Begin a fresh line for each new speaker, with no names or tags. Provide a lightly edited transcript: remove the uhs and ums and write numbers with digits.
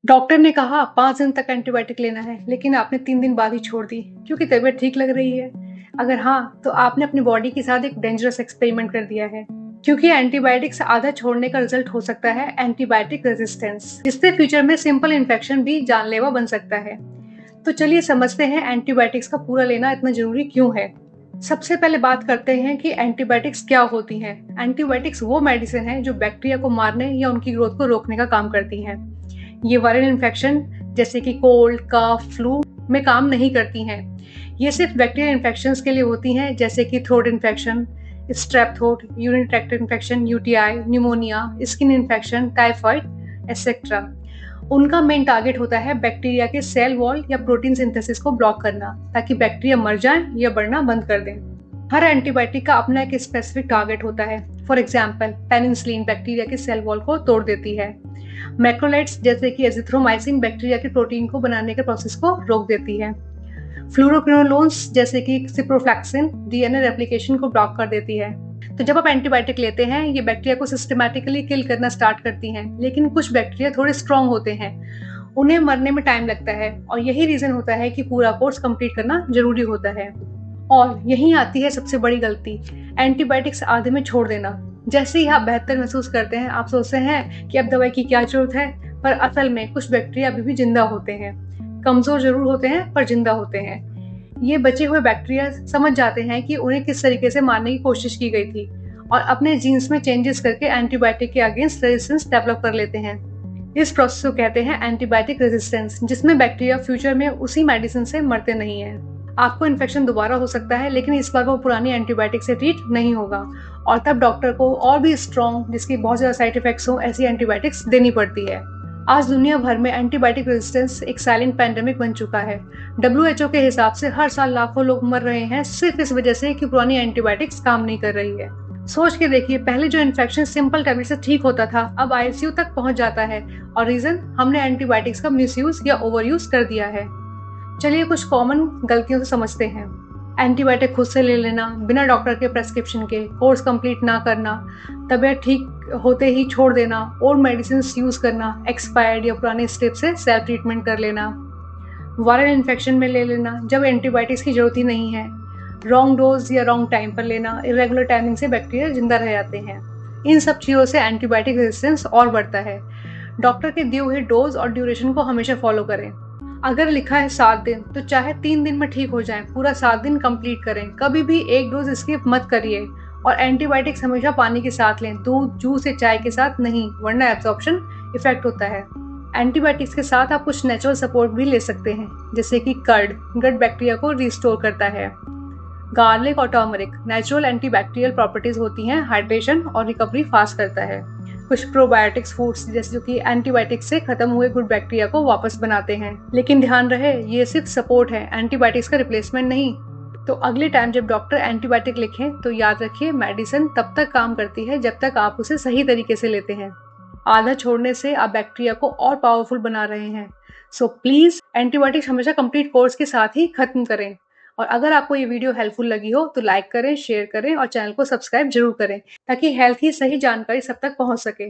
Doctor ने कहा 5 दिन तक एंटीबायोटिक लेना है, लेकिन आपने 3 दिन बाद ही छोड़ दी क्योंकि तबीयत ठीक लग रही है। अगर हाँ, तो आपने अपनी बॉडी के साथ एक डेंजरस एक्सपेरिमेंट कर दिया है, क्योंकि एंटीबायोटिक्स आधा छोड़ने का रिजल्ट हो सकता है एंटीबायोटिक रेजिस्टेंस, जिससे फ्यूचर में सिंपल इन्फेक्शन भी जानलेवा बन सकता है। तो चलिए समझते हैं एंटीबायोटिक्स का पूरा लेना इतना जरूरी क्यों है। सबसे पहले बात करते हैं कि एंटीबायोटिक्स क्या होती हैं। एंटीबायोटिक्स वो मेडिसिन है जो बैक्टीरिया को मारने या उनकी ग्रोथ को रोकने का काम करती हैं। ये वायरल इन्फेक्शन जैसे कि कोल्ड, कफ, फ्लू में काम नहीं करती हैं। ये सिर्फ बैक्टीरियल इन्फेक्शंस के लिए होती हैं, जैसे कि throat infection, strep throat, urine tract infection, UTI, pneumonia, skin infection, typhoid etcetera. उनका मेन टारगेट होता है बैक्टीरिया के सेल वॉल या प्रोटीन सिंथेसिस को ब्लॉक करना, ताकि बैक्टीरिया मर जाए या बढ़ना बंद कर दें। हर एंटीबायोटिक का अपना एक स्पेसिफिक टारगेट होता है। फॉर एग्जाम्पल, पेनिसिलिन बैक्टीरिया के सेल वॉल को तोड़ देती है। मैक्रोलाइड्स जैसे कि एजिथ्रोमाइसिन बैक्टीरिया के प्रोटीन को बनाने के प्रोसेस को रोक देती है। फ्लूरोक्विनोलोन्स जैसे कि सिप्रोफ्लैक्सिन डीएनए रेप्लिकेशन को ब्लॉक कर देती है। तो जब आप एंटीबायोटिक लेते हैं, ये बैक्टीरिया को सिस्टमैटिकली किल करना स्टार्ट करती हैं, लेकिन कुछ बैक्टीरिया थोड़े स्ट्रांग होते हैं, उन्हें मरने में टाइम लगता है, और यही रीजन होता है कि पूरा कोर्स कंप्लीट करना जरूरी होता है। और यहीं आती है सबसे बड़ी गलती, एंटीबायोटिक्स आधे में छोड़ देना। जैसे ही आप बेहतर महसूस करते हैं, आप सोचते हैं कि अब दवाई की क्या जरूरत है, पर असल में कुछ बैक्टीरिया अभी भी जिंदा होते हैं। कमजोर जरूर होते हैं पर जिंदा होते हैं। ये बचे हुए बैक्टीरिया समझ जाते हैं कि उन्हें किस तरीके से मारने की कोशिश की गई थी, और अपने जीन्स में चेंजेस करके एंटीबायोटिक के अगेंस्ट रेजिस्टेंस डेवलप कर लेते हैं। इस प्रोसेस को कहते हैं एंटीबायोटिक रेजिस्टेंस, जिसमें बैक्टीरिया फ्यूचर में उसी मेडिसिन से मरते नहीं है। आपको इन्फेक्शन दोबारा हो सकता है, लेकिन इस बार वो पुरानी एंटीबायोटिक से ट्रीट नहीं होगा, और तब डॉक्टर को और भी स्ट्रॉन्ग, जिसकी बहुत ज्यादा साइड इफेक्ट्स हो, ऐसी एंटीबायोटिक्स देनी पड़ती है। आज दुनिया भर में एंटीबायोटिक रेजिस्टेंस एक साइलेंट पैंडेमिक बन चुका है। WHO के हिसाब से हर साल लाखों लोग मर रहे हैं, सिर्फ इस वजह से कि पुरानी एंटीबायोटिक्स काम नहीं कर रही है। सोच के देखिए, पहले जो इन्फेक्शन सिंपल टैबलेट से ठीक होता था, अब ICU तक पहुंच जाता है, और रीजन हमने एंटीबायोटिक्स का मिसयूज या ओवरयूज कर दिया है। चलिए कुछ कॉमन गलतियों से समझते हैं। एंटीबायोटिक खुद से ले लेना, बिना डॉक्टर के प्रेस्क्रिप्शन के, कोर्स कंप्लीट ना करना, तबीयत ठीक होते ही छोड़ देना, और मेडिसिन यूज करना, एक्सपायर्ड या पुराने स्टेप से सेल्फ ट्रीटमेंट कर लेना, वायरल इन्फेक्शन में ले लेना जब एंटीबायोटिक्स की जरूरत ही नहीं है, रॉन्ग डोज या रॉन्ग टाइम पर लेना, इरेगुलर टाइमिंग से बैक्टीरिया जिंदा रह जाते हैं। इन सब चीज़ों से एंटीबायोटिक रेजिस्टेंस और बढ़ता है। डॉक्टर के दिए हुए डोज और ड्यूरेशन को हमेशा फॉलो करें। अगर लिखा है 7 दिन, तो चाहे 3 दिन में ठीक हो जाए, पूरा 7 दिन कंप्लीट करें। कभी भी एक डोज स्किप मत करिए, और एंटीबायोटिक्स हमेशा पानी के साथ लें, दूध, जूस या चाय के साथ नहीं, वरना एब्जॉर्प्शन इफेक्ट होता है। एंटीबायोटिक्स के साथ आप कुछ नेचुरल सपोर्ट भी ले सकते हैं, जैसे कि कर्ड, गट बैक्टीरिया को रिस्टोर करता है। गार्लिक और टर्मरिक नेचुरल एंटीबैक्टीरियल प्रॉपर्टीज होती हैं, हाइड्रेशन और रिकवरी फास्ट करता है। कुछ प्रोबायोटिक्स फूड्स जैसे जो कि एंटीबायोटिक्स से खत्म हुए गुड बैक्टीरिया को वापस बनाते हैं, लेकिन ध्यान रहे ये सिर्फ सपोर्ट है, एंटीबायोटिक्स का रिप्लेसमेंट नहीं। तो अगले टाइम जब डॉक्टर एंटीबायोटिक लिखें, तो याद रखिए, मेडिसिन तब तक काम करती है जब तक आप उसे सही तरीके से लेते हैं। आधा छोड़ने से आप बैक्टीरिया को और पावरफुल बना रहे हैं। सो प्लीज एंटीबायोटिक्स हमेशा कंप्लीट कोर्स के साथ ही खत्म करें। और अगर आपको ये वीडियो हेल्पफुल लगी हो, तो लाइक करें, शेयर करें, और चैनल को सब्सक्राइब जरूर करें, ताकि हेल्थ की सही जानकारी सब तक पहुंच सके।